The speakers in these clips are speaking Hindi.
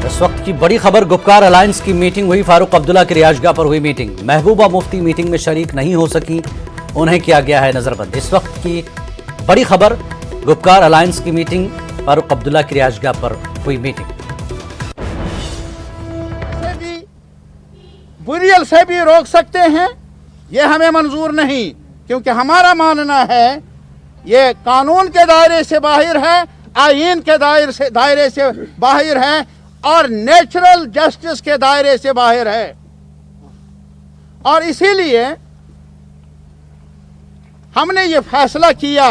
इस वक्त की बड़ी खबर, गुपकार अलायंस की मीटिंग हुई। फारूक अब्दुल्ला की रिहायशगाह पर हुई मीटिंग। महबूबा मुफ्ती मीटिंग में शरीक नहीं हो सकी, उन्हें किया गया है नजरबंद। इस वक्त की बड़ी खबर, गुपकार अलायंस की मीटिंग, फारूक अब्दुल्ला की रिहायशगाह पर हुई मीटिंग। बुरियल से भी रोक सकते हैं, ये हमें मंजूर नहीं, क्योंकि हमारा मानना है ये कानून के दायरे से बाहर है, आईन के दायरे से बाहर है और नेचुरल जस्टिस के दायरे से बाहर है। और इसीलिए हमने ये फैसला किया।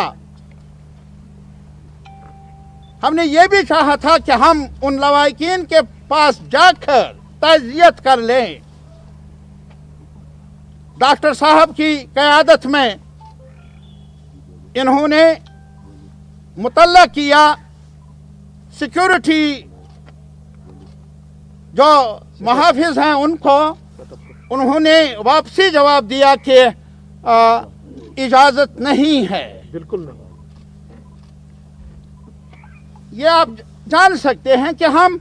हमने ये भी चाहा था कि हम उन लवाकिन के पास जाकर ताज़ियत कर लें। डॉक्टर साहब की क़यादत में इन्होंने मुतल्ला किया, सिक्योरिटी जो मुहाफिज हैं उनको उन्होंने वापसी जवाब दिया कि इजाज़त नहीं है। बिल्कुल नहीं। ये आप जान सकते हैं कि हम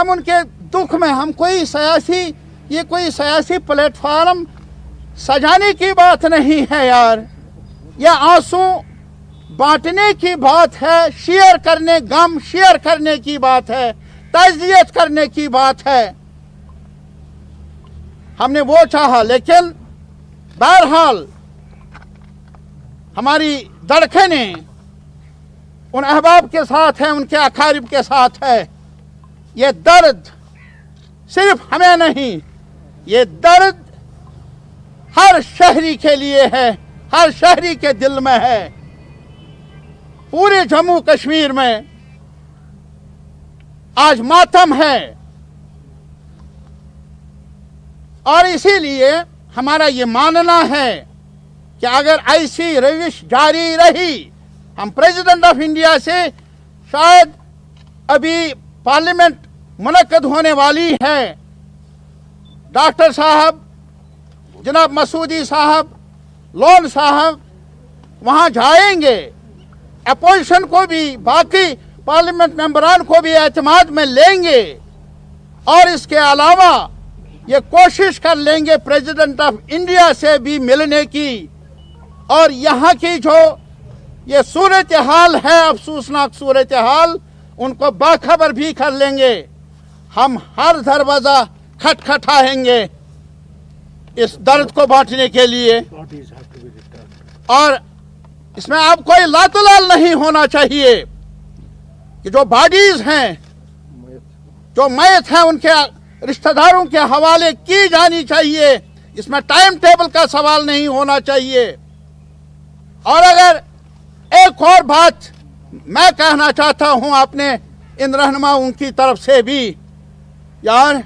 उनके दुख में, हम कोई सियासी प्लेटफॉर्म सजाने की बात नहीं है यार, यह आंसू बांटने की बात है, शेयर करने, गम शेयर करने की बात है, ताज़ियत करने की बात है। हमने वो चाहा, लेकिन बहरहाल हमारी धड़कनें उन अहबाब के साथ है, उनके अकारिब के साथ है। ये दर्द सिर्फ हमें नहीं, ये दर्द हर शहरी के लिए है, हर शहरी के दिल में है। पूरे जम्मू कश्मीर में आज मातम है और इसीलिए हमारा ये मानना है कि अगर ऐसी रविश जारी रही, हम प्रेसिडेंट ऑफ इंडिया से शायद अभी पार्लियामेंट मुनक्कद होने वाली है, डॉक्टर साहब, जनाब मसूदी साहब, लोन साहब वहाँ जाएंगे, अपोजिशन को भी, बाकी पार्लियामेंट मेंबरान को भी एतमाद में लेंगे और इसके अलावा ये कोशिश कर लेंगे प्रेसिडेंट ऑफ इंडिया से भी मिलने की। और यहाँ की जो ये सूरत हाल है, अफसोसनाक सूरत हाल, उनको बाखबर भी कर लेंगे। हम हर दरवाज़ा खटखटाएंगे इस दर्द को बांटने के लिए। और इसमें अब कोई लातुलाल नहीं होना चाहिए कि जो बॉडीज हैं, जो मैत हैं, उनके रिश्तेदारों के हवाले की जानी चाहिए। इसमें टाइम टेबल का सवाल नहीं होना चाहिए। और अगर एक और बात मैं कहना चाहता हूं अपने इन रहनुमाओं की तरफ से भी, यार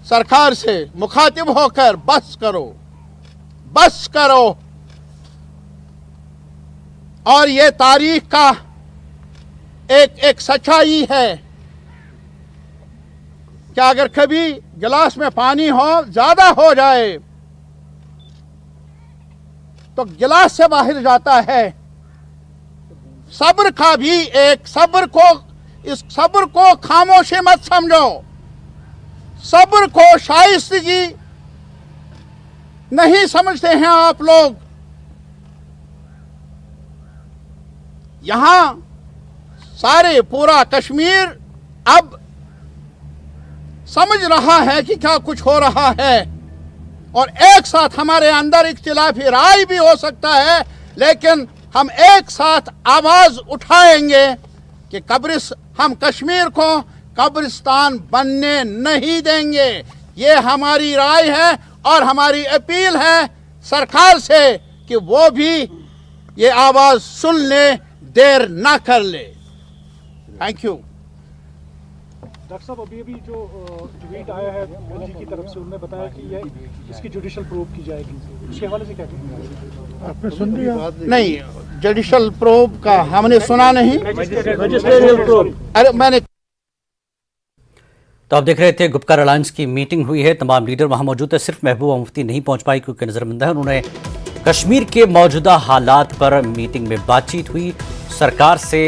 सरकार से मुखातिब होकर बस करो, बस करो। और ये तारीख का एक सच्चाई है कि अगर कभी गिलास में पानी हो ज्यादा हो जाए तो गिलास से बाहर जाता है। सब्र का भी एक, इस सब्र को खामोशी मत समझो, सब्र को शाइस्तगी नहीं समझते हैं आप लोग। यहां सारे पूरा कश्मीर अब समझ रहा है कि क्या कुछ हो रहा है और एक साथ हमारे अंदर इख्तिलाफी राय भी हो सकता है, लेकिन हम एक साथ आवाज उठाएंगे कि हम कश्मीर को कब्रिस्तान बनने नहीं देंगे। ये हमारी राय है और हमारी अपील है सरकार से कि वो भी ये आवाज सुन ले, देर ना कर ले। Thank you. डॉक्टर साहब, अभी जो ट्वीट आया है मोदी की तरफ से, उन्होंने बताया कि ये इसकी जुडिशल प्रोब की जाएगी, उसके हवाले से क्या कहेंगे? आपने सुन लिया? नहीं, जुडिशल प्रोब का हमने सुना नहीं। अरे मैंने तो आप देख रहे थे गुपकार अलायंस की मीटिंग हुई है, तमाम लीडर वहां मौजूद है। सिर्फ महबूबा मुफ्ती नहीं पहुंच पाई क्योंकि नजरबंद है। उन्होंने कश्मीर के मौजूदा हालात पर मीटिंग में बातचीत हुई। सरकार से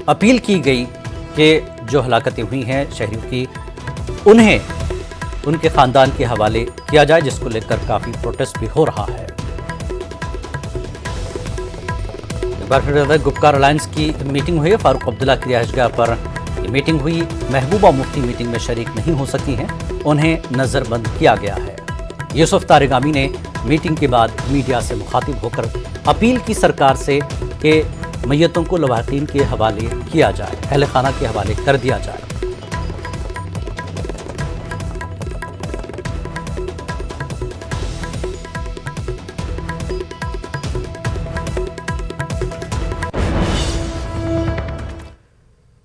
अपील की गई कि जो हलाकतें हुई हैं शहरियों की, उन्हें उनके खानदान के हवाले किया जाए, जिसको लेकर काफी प्रोटेस्ट भी हो रहा है। एक बार फिर गुपकार अलायंस की मीटिंग हुई है, फारूक अब्दुल्ला की रिहाइशगाह पर ये मीटिंग हुई। महबूबा मुफ्ती मीटिंग में शरीक नहीं हो सकी हैं, उन्हें नजरबंद किया गया है। यूसुफ तारिगामी ने मीटिंग के बाद मीडिया से मुखातिब होकर अपील की सरकार से कि मैयतों को लवाहिकीन के हवाले किया जाए, अहले खाना के हवाले कर दिया जाए।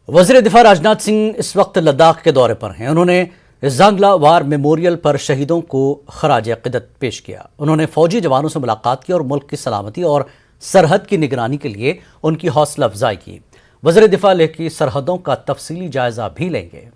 वज़ीर दिफा राजनाथ सिंह इस वक्त लद्दाख के दौरे पर हैं। उन्होंने ज़ांगला वार मेमोरियल पर शहीदों को खराज अक़ीदत पेश किया। उन्होंने फौजी जवानों से मुलाकात की और मुल्क की सलामती और सरहद की निगरानी के लिए उनकी हौसला अफजाई की। वज़ीर दिफा लेह की सरहदों का तफसीली जायजा भी लेंगे।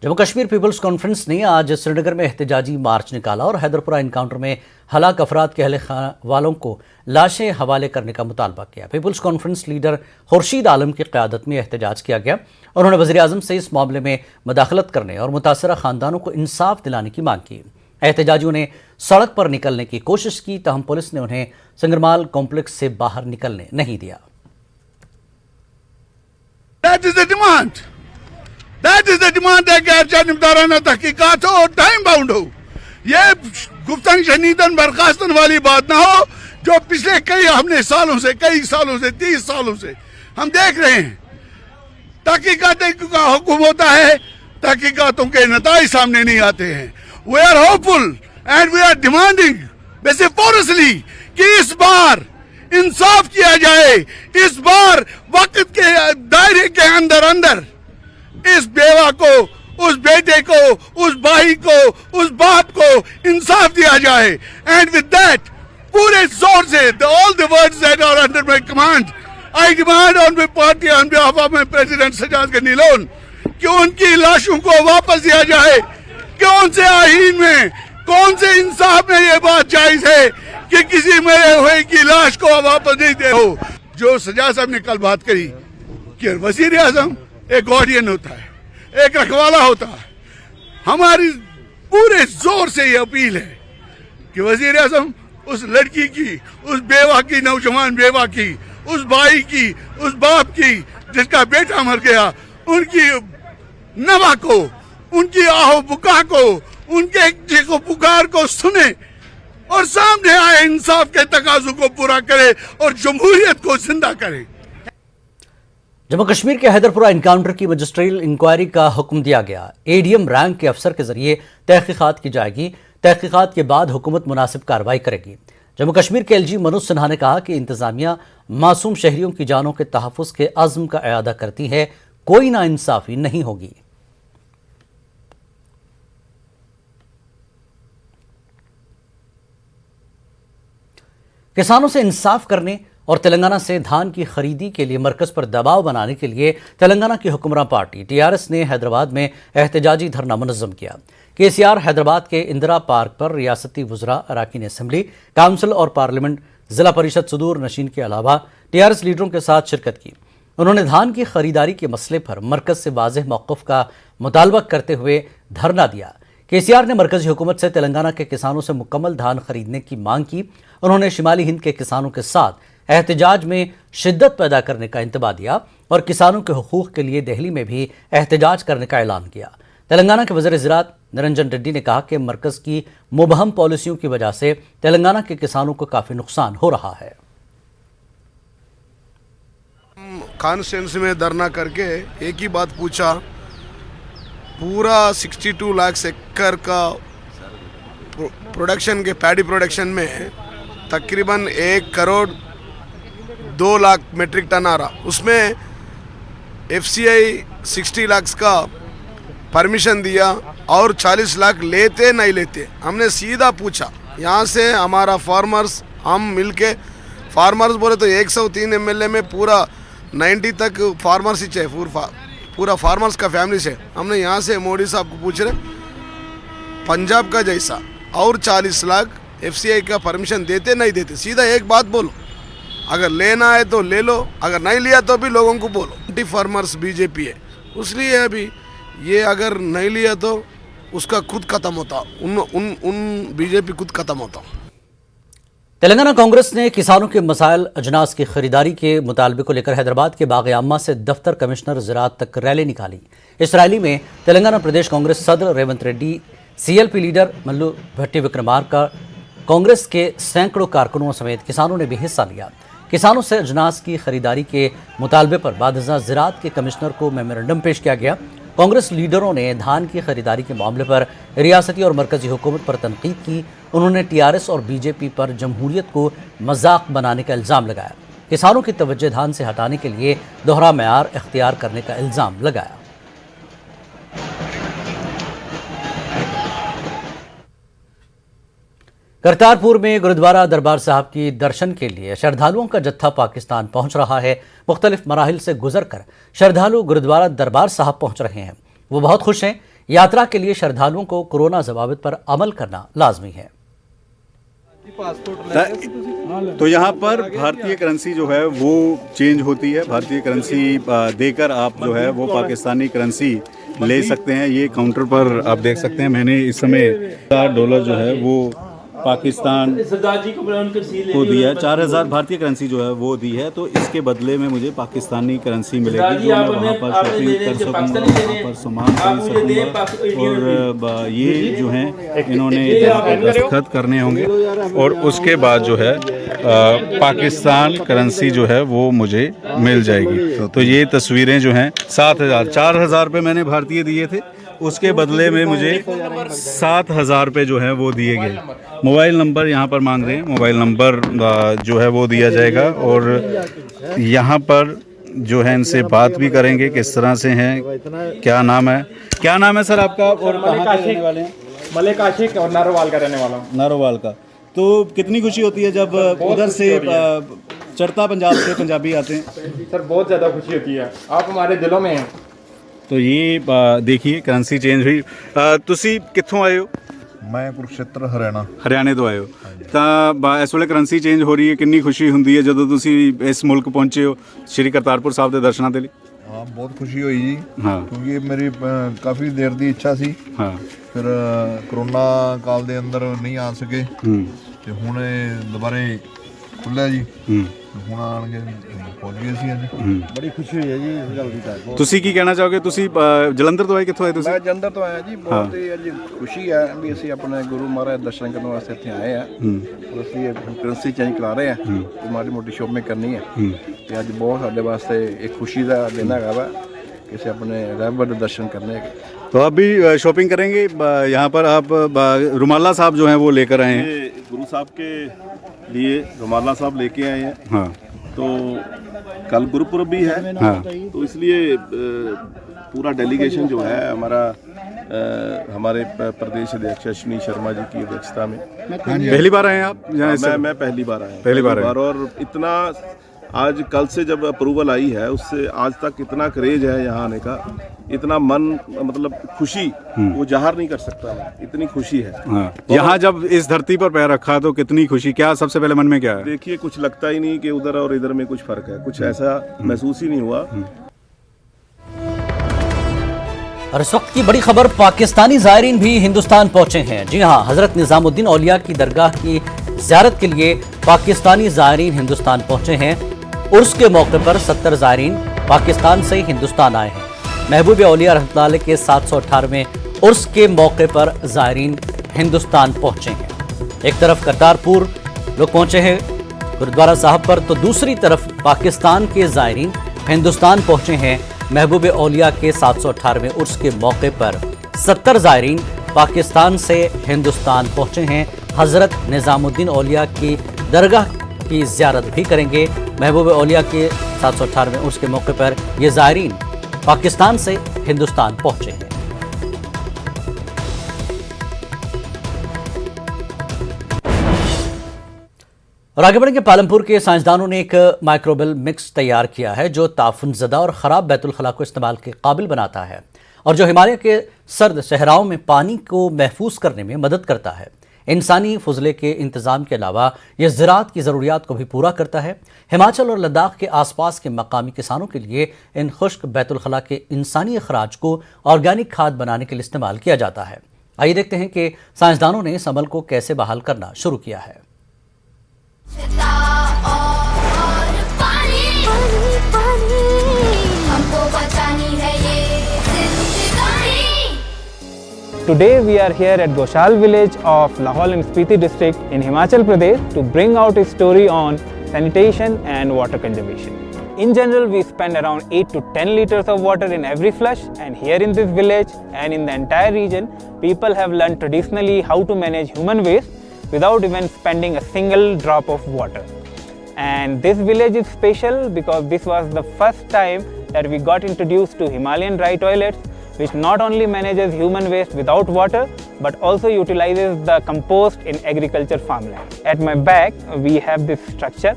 जम्मू कश्मीर पीपल्स कॉन्फ्रेंस ने आज श्रीनगर में एहतजाजी मार्च निकाला और हैदरपुरा इनकाउंटर में हलाक अफराद के अहले वालों को लाशें हवाले करने का मुतालबा किया। Peoples conference leader Khurshid Alam की क़यादत में एहतजाज किया गया। उन्होंने वज़ीर आज़म से इस मामले में मदाखलत करने और मुतासरा ख़ानदानों को इंसाफ दिलाने की मांग की। एहतजाजियों ने सड़क पर निकलने की कोशिश की, तहम पुलिस ने उन्हें संगरमाल कॉम्प्लेक्स से बाहर निकलने नहीं दिया। That is the demand है कि अच्छा निमदाराना तहकीकात हो और टाइम बाउंड हो। ये गुफ्तन शनीदन बर्खास्तन वाली बात ना हो जो पिछले कई सालों से 30 सालों से हम देख रहे हैं। तहकीकात का हुक्म होता है, तहकीकातों के नताइज सामने नहीं आते हैं। We are hopeful and we are demanding vociferously कि इस बार इंसाफ किया जाए। इस बार वक्त के दायरे के अंदर इस बेवा को, उस बेटे को, उस भाई को, उस बाप को इंसाफ दिया जाए। एंड विद दैट पूरे जोर से all the words that are under my command I demand on my party on behalf of my president Sajad Gani Lone कि उनकी लाशों को वापस दिया जाए। कौन से आईन में, कौन से इंसाफ में ये बात जायज है कि किसी मरे हुए की लाश को वापस नहीं दे हो। जो सजाद साहब ने कल बात करी कि वजीर आजम एक गार्डियन होता है, एक रखवाला होता है। हमारी पूरे जोर से ये अपील है कि वजीर आजम उस लड़की की, उस बेवा की, नौजवान बेवा की, उस भाई की, उस बाप की जिसका बेटा मर गया, उनकी नवा को, उनकी आहो पुकार को, उनके को पुकार को सुने और सामने आए इंसाफ के तकाजों को पूरा करे और जमहूरियत को जिंदा करे। जम्मू कश्मीर के हैदरपुरा इनकाउंटर की मजिस्ट्रियल इंक्वायरी का हुक्म दिया गया। एडीएम रैंक के अफसर के जरिए तहकीकात की जाएगी। तहकीकात के बाद हुकूमत मुनासिब कार्रवाई करेगी। जम्मू कश्मीर के एलजी मनोज सिन्हा ने कहा कि इंतजामिया मासूम शहरियों की जानों के तहफ़्फ़ुज़ के अज़्म का इरादा करती है, कोई नाइंसाफ़ी नहीं होगी। किसानों से इंसाफ करने और तेलंगाना से धान की खरीदी के लिए मरकज पर दबाव बनाने के लिए तेलंगाना की हुक्मरान पार्टी टीआरएस ने हैदराबाद में एहतजाजी धरना मुनज़्ज़म किया। केसीआर हैदराबाद के इंदिरा पार्क पर रियासती वज़रा, अरकान असम्बली, काउंसिल और पार्लियामेंट, जिला परिषद सदूर नशीन के अलावा टीआरएस लीडरों के साथ शिरकत की। उन्होंने धान की खरीदारी के मसले पर मरकज से वाज़ेह मौक़िफ़ का मुतालबा करते हुए धरना दिया। केसीआर ने मरकजी हुकूमत से तेलंगाना के किसानों से मुकम्मल धान खरीदने की मांग की। उन्होंने शिमाली हिंद के किसानों के साथ एहतजाज में शिद्दत पैदा करने का इंतबाह दिया और किसानों के हुकूक के लिए दिल्ली में भी एहतजाज करने का ऐलान किया। तेलंगाना के वज़ीर ज़राअत निरंजन रेड्डी ने कहा कि मरकज़ की मुबहम पॉलिसियों की वजह से तेलंगाना के किसानों को काफ़ी नुकसान हो रहा है। कॉन्स्टिट्यूंसी में धरना करके एक ही बात पूछा, पूरा 62 लाख एकड़ का प्रोडक्शन के पैडी प्रोडक्शन में तकरीबन 1 करोड़ 2 लाख मेट्रिक टन आ रहा, उसमें एफसीआई 60 लाख का परमिशन दिया और 40 लाख लेते नहीं लेते। हमने सीधा पूछा यहाँ से हमारा फार्मर्स, हम मिलके फार्मर्स बोले तो 103 एमएलए में पूरा 90 तक फार्मर्स ही चाहिए, पूरा फार्मर्स का फैमिली से। हमने यहाँ से मोदी साहब को पूछ रहे पंजाब का जैसा और 40 लाख एफसीआई का परमिशन देते नहीं देते, सीधा एक बात बोलो, अगर लेना है तो ले लो, अगर नहीं लिया तो भी लोगों को बोलो। एंटी फार्मर्स बीजेपी है, उसलिए अभी ये अगर नहीं लिया तो उसका खुद खत्म होता, उन बीजेपी खुद खत्म होता। तेलंगाना कांग्रेस ने किसानों के मसाइल अजनास की खरीदारी के मुतालबे को लेकर हैदराबाद के बाग आमा से दफ्तर कमिश्नर ज़राअत तक रैली निकाली। इस रैली में तेलंगाना प्रदेश कांग्रेस सदर रेवंत रेड्डी, सीएलपी लीडर मल्लू भट्टी विक्रमार्का, कांग्रेस के सैकड़ों कारकुनों समेत किसानों ने भी हिस्सा लिया। किसानों से अजनास की खरीदारी के मुतालबे पर बादशाह ज़राअत के कमिश्नर को मेमोरेंडम पेश किया गया। कांग्रेस लीडरों ने धान की खरीदारी के मामले पर रियासती और मरकजी हुकूमत पर तनकीद की। उन्होंने टीआरएस और बीजेपी पर जमहूरियत को मजाक बनाने का इल्ज़ाम लगाया। किसानों की तवज्जो धान से हटाने के लिए दोहरा मेयार इख्तियार करने का इल्ज़ाम लगाया। करतारपुर में गुरुद्वारा दरबार साहब की दर्शन के लिए श्रद्धालुओं का जत्था पाकिस्तान पहुंच रहा है। मुख्तलिफ मराहिल से गुजरकर श्रद्धालु गुरुद्वारा दरबार साहब पहुंच रहे हैं। वो बहुत खुश हैं। यात्रा के लिए श्रद्धालुओं को कोरोना जवाबित पर अमल करना लाजमी है। तो यहाँ पर भारतीय करेंसी जो है वो चेंज होती है। भारतीय करेंसी देकर आप जो है वो पाकिस्तानी करेंसी ले सकते हैं। ये काउंटर पर आप देख सकते हैं, मैंने इस समय $4 जो है वो पाकिस्तान को दिया है। 4000 भारतीय करेंसी जो है वो दी है, तो इसके बदले में मुझे पाकिस्तानी करेंसी मिलेगी जो मैं वहाँ पर शॉपिंग कर सकूँगा, वहाँ पर सामान खरीद सकूँगा। और ये जो है इन्होंने दस्तखत करने होंगे और उसके बाद जो है पाकिस्तान करेंसी जो है वो मुझे मिल जाएगी। तो ये तस्वीरें जो हैं 4000 रुपये मैंने भारतीय दिए थे, उसके बदले में मुझे 7000 रुपये जो है वो दिए गए। मोबाइल नंबर यहाँ पर मांग रहे हैं, मोबाइल नंबर जो है वो दिया जाएगा और यहाँ पर जो है इनसे बात भी करेंगे किस तरह से हैं, क्या नाम है सर आपका और कहाँ के रहने वाले हैं? मलिक आशिक और नारोवाल का रहने वाला हूँ। नारोवाल का। तो कितनी खुशी होती है जब उधर से चढ़ता पंजाब से पंजाबी आते हैं? सर बहुत ज़्यादा खुशी होती है, आप हमारे दिलों में हैं। तो ये देखिए करेंसी चेंज हुई। तुसी कित्थों आए हो? मैं कुरुक्षेत्र हरियाणे तो आए हो। ਤਾਂ ਇਸ ਵੇਲੇ ਕਰੰਸੀ ਚੇਂਜ ਹੋ ਰਹੀ ਹੈ, ਕਿੰਨੀ ਖੁਸ਼ੀ ਹੁੰਦੀ ਹੈ ਜਦੋਂ ਤੁਸੀਂ ਇਸ ਮੁਲਕ ਪਹੁੰਚੇ ਹੋ ਸ਼੍ਰੀ ਕਰਤਾਰਪੁਰ ਸਾਹਿਬ ਦੇ ਦਰਸ਼ਨਾਂ ਦੇ ਲਈ? हाँ बहुत खुशी हुई जी। हाँ क्योंकि मेरी काफ़ी देर की इच्छा सी। हाँ फिर कोरोना काल दे अंदर नहीं आ सके ते हुण दोबारे खुल्ला जी, ਹੁਣ ਆਣਗੇ ਪਹੁੰਚ ਗਏ ਸੀ ਅੱਜ। ਬੜੀ ਖੁਸ਼ੀ ਹੋਈ ਹੈ ਜੀ ਇਸ ਗੱਲ ਦੀ। ਤਾਂ ਤੁਸੀਂ ਕੀ ਕਹਿਣਾ ਚਾਹੋਗੇ? ਤੁਸੀਂ ਜਲੰਧਰ ਤੋਂ ਆਏ, ਕਿੱਥੋਂ ਆਏ ਤੁਸੀਂ? ਮੈਂ ਜਲੰਧਰ ਤੋਂ ਆਇਆ ਜੀ। ਬਹੁਤ ਹੀ ਅੱਜ ਖੁਸ਼ੀ ਹੈ ਵੀ ਅਸੀਂ ਆਪਣੇ ਗੁਰੂ ਮਹਾਰਾਜ ਦੇ ਦਰਸ਼ਨ ਕਰਨ ਵਾਸਤੇ ਇੱਥੇ ਆਏ ਆ ਔਰ ਅਸੀਂ ਕਰੰਸੀ ਚੇਂਜ ਕਰਾ ਰਹੇ ਆ ਤੇ ਮਾੜੀ ਮੋਟੀ ਸ਼ੋਪਿੰਗ ਕਰਨੀ ਹੈ ਤੇ ਅੱਜ ਬਹੁਤ ਸਾਡੇ ਵਾਸਤੇ ਇੱਕ ਖੁਸ਼ੀ ਦਾ ਦਿਨ ਹੈਗਾ ਵਾ कि ਅਸੀਂ अपने रहबर के दर्शन करने हैं। तो आप भी शॉपिंग करेंगे? यहाँ पर आप रुमाला साहब जो हैं वो लेकर आए हैं। गुरु साहब के लिए रुमाला साहब लेके आए हैं। हाँ तो कल गुरुपुरब भी है। हाँ तो इसलिए पूरा डेलीगेशन जो है हमारा हमारे प्रदेश अध्यक्ष अश्विनी शर्मा जी की अध्यक्षता में। पहली बार आए हैं आप? मैं पहली बार आया। पहली बार और इतना आज कल से जब अप्रूवल आई है उससे आज तक इतना क्रेज है यहाँ आने का, इतना मन मतलब खुशी वो जाहिर नहीं कर सकता मैं, इतनी खुशी है। हाँ। यहाँ जब इस धरती पर पैर रखा तो कितनी खुशी, क्या सबसे पहले मन में क्या है? देखिए कुछ लगता ही नहीं कि उधर और इधर में कुछ फर्क है, कुछ ऐसा महसूस ही नहीं हुआ। और इस वक्त की बड़ी खबर, पाकिस्तानी ज़ायरीन भी हिंदुस्तान पहुंचे हैं। जी हां, हजरत निजामुद्दीन औलिया की दरगाह की ज़ियारत के लिए पाकिस्तानी ज़ायरीन हिंदुस्तान पहुंचे हैं। उर्स के मौके पर 70 ज़ायरीन पाकिस्तान से हिंदुस्तान आए हैं। महबूब औलिया रहमतुल्लाह के 718वें उर्स के मौके पर ज़ायरीन हिंदुस्तान पहुंचे हैं। एक तरफ करतारपुर लोग पहुंचे हैं गुरुद्वारा साहब पर, तो दूसरी तरफ पाकिस्तान के ज़ायरीन हिंदुस्तान पहुंचे हैं। महबूब औलिया के 718वें उर्स के मौके पर 70 ज़ायरीन पाकिस्तान से हिंदुस्तान पहुंचे हैं। हज़रत निज़ामुद्दीन औलिया की दरगाह की ज़ियारत भी करेंगे। महबूब औलिया के 718वें उर्स के मौके पर ये ज़ायरीन पाकिस्तान से हिंदुस्तान पहुंचे हैं। और आगे बढ़ेंगे, पालमपुर के साइंसदानों ने एक माइक्रोबियल मिक्स तैयार किया है जो ताफुनज़दा और ख़राब बैतुल खला को इस्तेमाल के काबिल बनाता है और जो हिमालय के सर्द सहराओं में पानी को महफूज करने में मदद करता है। इंसानी फजले के इंतजाम के अलावा यह ज़राअत की ज़रूरियात को भी पूरा करता है। हिमाचल और लद्दाख के आसपास के मकामी किसानों के लिए इन खुश्क बैतुल-खला के इंसानी अखराज को ऑर्गेनिक खाद बनाने के लिए इस्तेमाल किया जाता है। आइए देखते हैं कि साइंसदानों ने इस अमल को कैसे बहाल करना शुरू किया है। Today we are here at Goshal village of Lahaul and Spiti district in Himachal Pradesh to bring out a story on sanitation and water conservation. In general, we spend around 8 to 10 liters of water in every flush, and here in this village and in the entire region, people have learned traditionally how to manage human waste without even spending a single drop of water. And this village is special because this was the first time that we got introduced to Himalayan dry toilets, which not only manages human waste without water but also utilizes the compost in agriculture farmland. At my back we have this structure,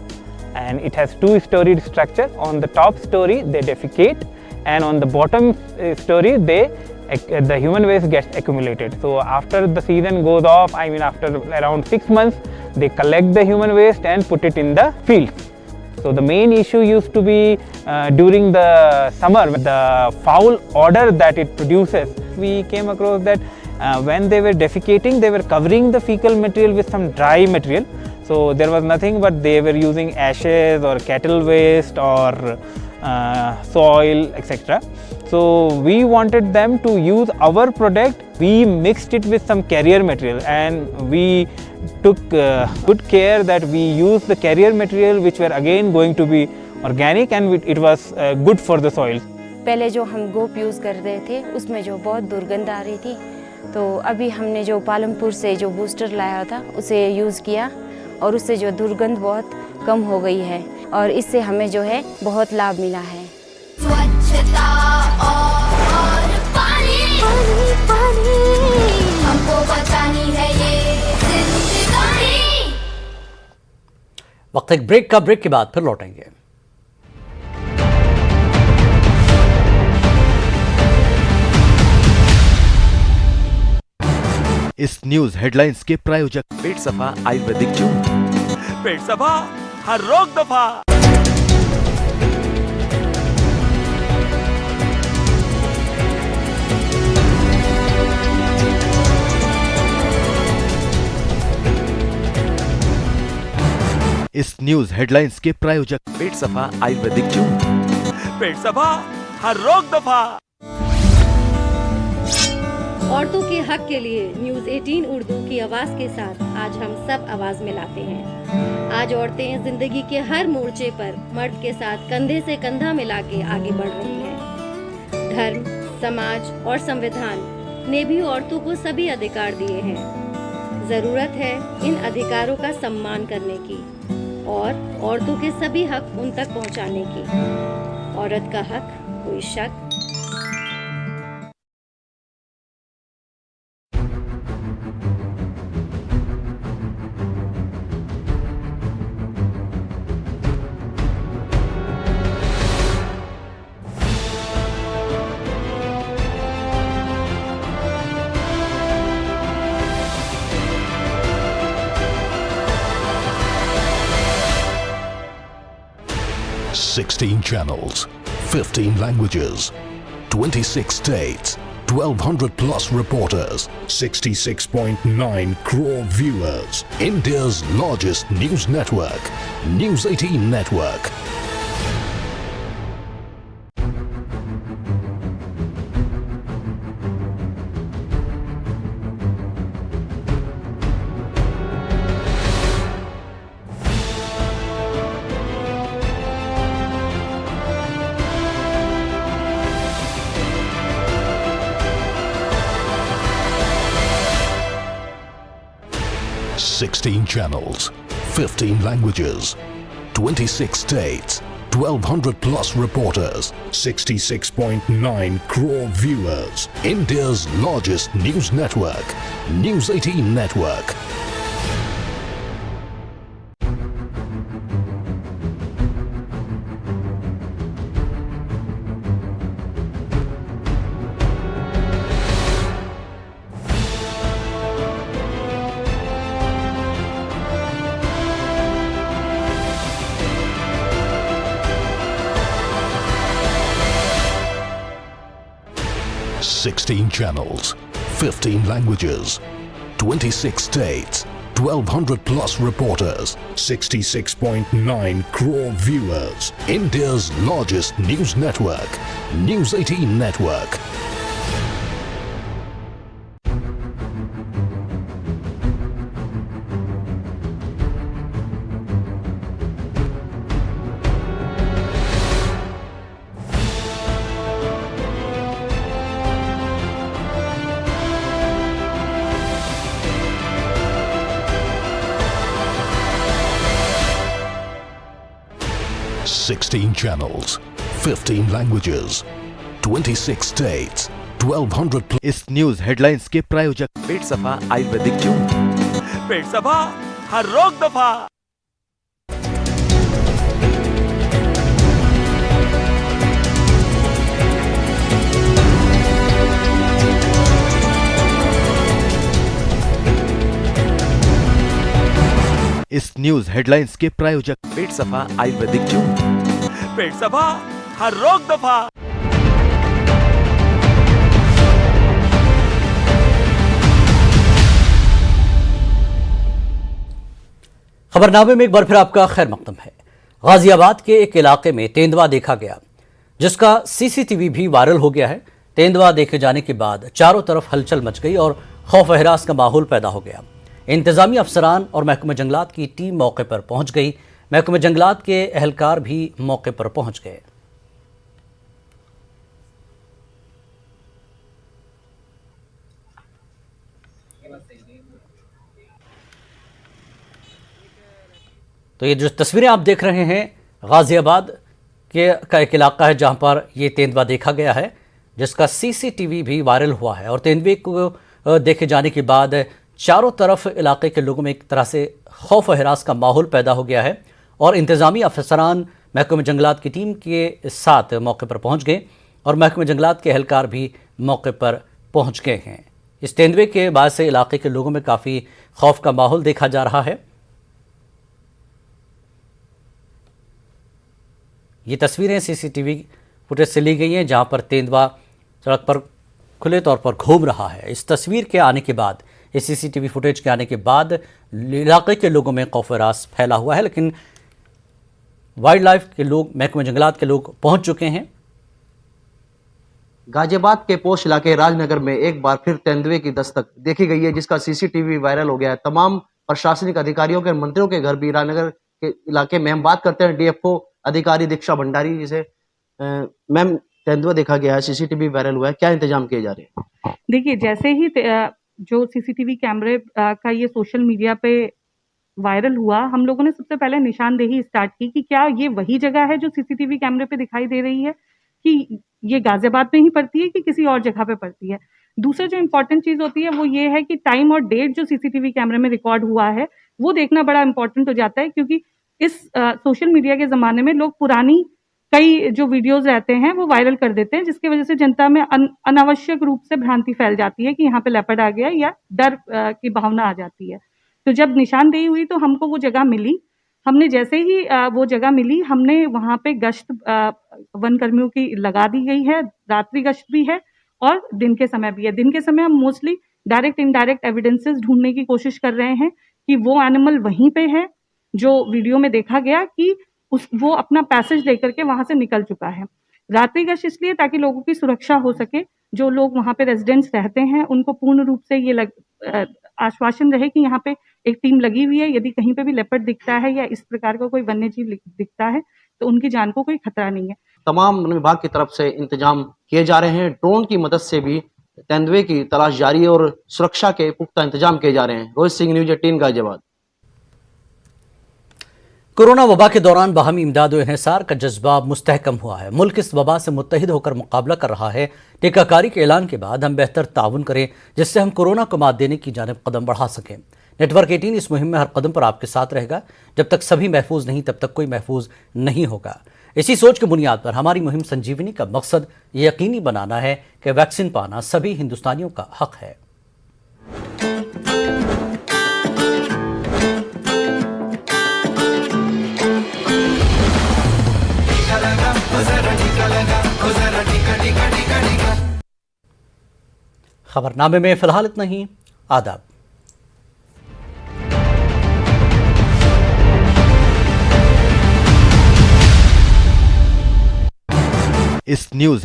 and it has two-storied structure. On the top story they defecate, and on the bottom story the human waste gets accumulated. So after the season goes off, I mean after around 6 months, they collect the human waste and put it in the fields. So the main issue used to be during the summer, the foul odor that it produces. We came across that when they were defecating, they were covering the fecal material with some dry material. So there was nothing but they were using ashes or cattle waste or soil, etc. So we wanted them to use our product. We mixed it with some carrier material, and we took good care that we used the carrier material which were again going to be organic, and it was good for the soil. पहले जो हम गोप यूज़ कर रहे थे उसमें जो बहुत दुर्गंध आ रही थी, तो अभी हमने जो पालमपुर से जो बूस्टर लाया था उसे यूज़ किया, और उससे जो दुर्गंध बहुत कम हो गई है, और इससे हमें जो है बहुत लाभ मिला है। स्वच्छता और पानी, पानी, पानी, हमको बचानी है ये जिंदगानी। वक्त एक ब्रेक का, ब्रेक के बाद फिर लौटेंगे। इस न्यूज हेडलाइंस के प्रायोजक पेट सफा आयुर्वेदिक चूर्ण। पेट सफा, हर रोग दफा। इस न्यूज हेडलाइंस के प्रायोजक पेट सफा आयुर्वेदिक चूर्ण। पेट सफा, हर रोग दफा। औरतों के हक के लिए न्यूज 18 उर्दू की आवाज के साथ आज हम सब आवाज मिलाते हैं। आज औरतें जिंदगी के हर मोर्चे पर मर्द के साथ कंधे से कंधा मिला के आगे बढ़ रही हैं। धर्म, समाज और संविधान ने भी औरतों को सभी अधिकार दिए हैं। जरूरत है इन अधिकारों का सम्मान करने की और औरतों के सभी हक उन तक पहुंचाने की। औरत का हक, कोई शक। Sixteen channels, 15 languages, 26 states, 1,200 plus reporters, 66.9 crore viewers. India's largest news network, News 18 Network. Sixteen channels, 15 languages, 26 states, 1,200 plus reporters, 66.9 crore viewers. India's largest news network, News 18 Network. 16 channels, 15 languages, 26 states, 1200 plus reporters, 66.9 crore viewers. India's largest news network, News 18 Network. Sixteen channels, 15 languages, 26 states, 1200 इस न्यूज हेडलाइंस के प्रायोजक पेट सफा आयुर्वेदिक जून। पेट सफा हर रोग दफा। इस न्यूज हेडलाइंस के प्रायोजक पेट सफा आयुर्वेदिक जून। पेट सफा हर रोग दफा। खबरनामे में एक बार फिर आपका खैर मकदम है। गाजियाबाद के एक इलाके में तेंदुआ देखा गया, जिसका सीसीटीवी भी वायरल हो गया है। तेंदुआ देखे जाने के बाद चारों तरफ हलचल मच गई और खौफ व हिरास का माहौल पैदा हो गया। इंतजामी अफसरान और महकमे जंगलात की टीम मौके पर पहुंच गई। महकमे जंगलात के एहलकार भी मौके पर पहुंच गए। तो ये जो तस्वीरें आप देख रहे हैं, गाजियाबाद का एक इलाका है जहां पर ये तेंदुआ देखा गया है, जिसका सीसीटीवी भी वायरल हुआ है। और तेंदुए को देखे जाने के बाद चारों तरफ इलाके के लोगों में एक तरह से खौफ व हिरास का माहौल पैदा हो गया है और इंतजामी अफसरान महकमे जंगलात की टीम के साथ मौके पर पहुंच गए और महकमे जंगलात के एहलकार भी मौके पर पहुंच गए हैं। इस तेंदुए के बाद से इलाके के लोगों में काफ़ी खौफ का माहौल देखा जा रहा है। ये तस्वीरें सीसीटीवी फुटेज से ली गई हैं, जहां पर तेंदुआ सड़क पर खुले तौर पर घूम रहा है। इस तस्वीर के आने के बाद, इस सीसीटीवी फुटेज के आने के बाद इलाके के लोगों में खौफ व हिरास फैला हुआ है, लेकिन वाइल्ड लाइफ के लोग, महकमे जंगलात के लोग पहुंच चुके हैं। गाजियाबाद के पोश इलाके राजनगर में एक बार फिर तेंदुए की दस्तक देखी गई है, जिसका सीसीटीवी वायरल हो गया है। तमाम प्रशासनिक अधिकारियों के, मंत्रियों के घर भी राजनगर के इलाके में। हम बात करते हैं डीएफओ अधिकारी दीक्षा भंडारी जी से। मैम, तेंदुआ देखा गया है, सीसीटीवी वायरल हुआ है, क्या इंतजाम किए जा रहे हैं? देखिए, जैसे ही जो सीसीटीवी कैमरे का ये सोशल मीडिया पे वायरल हुआ, हम लोगों ने सबसे पहले निशानदेही स्टार्ट की कि क्या ये वही जगह है जो सीसीटीवी कैमरे पे दिखाई दे रही है, कि ये गाजियाबाद में ही पड़ती है कि किसी और जगह पे पड़ती है। दूसरा जो इम्पोर्टेंट चीज होती है वो ये है कि टाइम और डेट जो सीसीटीवी कैमरे में रिकॉर्ड हुआ है वो देखना बड़ा इंपॉर्टेंट हो जाता है, क्योंकि इस सोशल मीडिया के ज़माने में लोग पुरानी कई जो वीडियोस रहते हैं वो वायरल कर देते हैं, जिसकी वजह से जनता में अनावश्यक रूप से भ्रांति फैल जाती है कि यहाँ पे लेपर्ड आ गया, या डर की भावना आ जाती है। तो जब निशानदेही हुई तो हमको वो जगह मिली। हमने जैसे ही वो जगह मिली, हमने वहाँ पे गश्त वन कर्मियों की लगा दी गई है। रात्रि गश्त भी है और दिन के समय भी है। दिन के समय हम मोस्टली डायरेक्ट इनडायरेक्ट एविडेंसेस ढूंढने की कोशिश कर रहे हैं कि वो एनिमल वहीं पे है जो वीडियो में देखा गया, कि वो अपना पैसेज लेकर के वहां से निकल चुका है। रात्रि गश्त इसलिए ताकि लोगों की सुरक्षा हो सके। जो लोग वहां पे रेजिडेंट्स रहते हैं उनको पूर्ण रूप से ये आश्वासन रहे कि यहाँ पे एक टीम लगी हुई है। यदि कहीं पे भी लेपर्ड दिखता है या इस प्रकार का कोई वन्य जीव दिखता है तो उनकी जान को कोई खतरा नहीं है। तमाम वन विभाग की तरफ से इंतजाम किए जा रहे हैं। ड्रोन की मदद से भी तेंदुए की तलाश जारी है और सुरक्षा के पुख्ता इंतजाम किए जा रहे हैं। रोहित सिंह, न्यूज़ 18 गाजियाबाद। कोरोना वबा के दौरान बाहमी इमदाद व इन्हिसार का जज्बा मुस्तहकम हुआ है। मुल्क इस वबा से मुत्तहिद होकर मुकाबला कर रहा है। टीकाकारी के ऐलान के बाद हम बेहतर ताउन करें, जिससे हम कोरोना को मात देने की जानिब कदम बढ़ा सकें। नेटवर्क 18 इस मुहिम में हर कदम पर आपके साथ रहेगा। जब तक सभी महफूज नहीं, तब तक कोई महफूज नहीं होगा। इसी सोच की बुनियाद पर हमारी मुहिम संजीवनी का मकसद ये यकीनी बनाना है कि वैक्सीन पाना सभी हिंदुस्तानियों का हक है। खबरनामे में फिलहाल इतना ही। आदाब। इस न्यूज